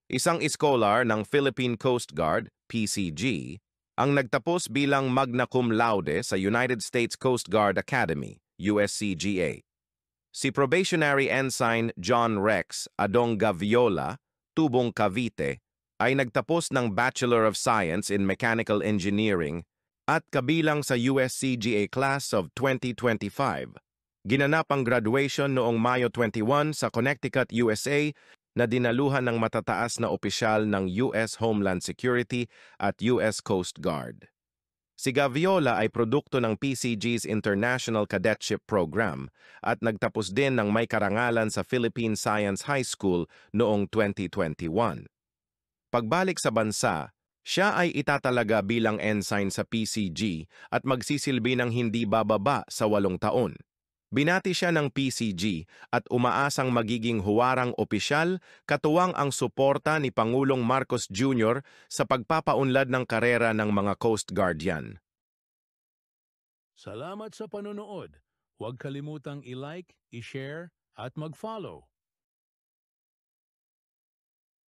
isang scholar ng Philippine Coast Guard, PCG, ang nagtapos bilang magna cum laude sa United States Coast Guard Academy, USCGA. Si Probationary Ensign John Rex Adong Gaviola, Tubong Cavite, ay nagtapos ng Bachelor of Science in Mechanical Engineering at kabilang sa USCGA Class of 2025. Ginanap ang graduation noong Mayo 21 sa Connecticut, USA na dinaluhan ng matataas na opisyal ng US Homeland Security at US Coast Guard. Si Gaviola ay produkto ng PCG's International Cadetship Program at nagtapos din ng may karangalan sa Philippine Science High School noong 2021. Pagbalik sa bansa, siya ay itatalaga bilang ensign sa PCG at magsisilbi ng hindi bababa sa 8 taon. Binati siya ng PCG at umaasang magiging huwarang opisyal katuwang ang suporta ni Pangulong Marcos Jr. sa pagpapaunlad ng karera ng mga Coast Guardian. Salamat sa panonood. Huwag kalimutang i-like, i-share at mag-follow.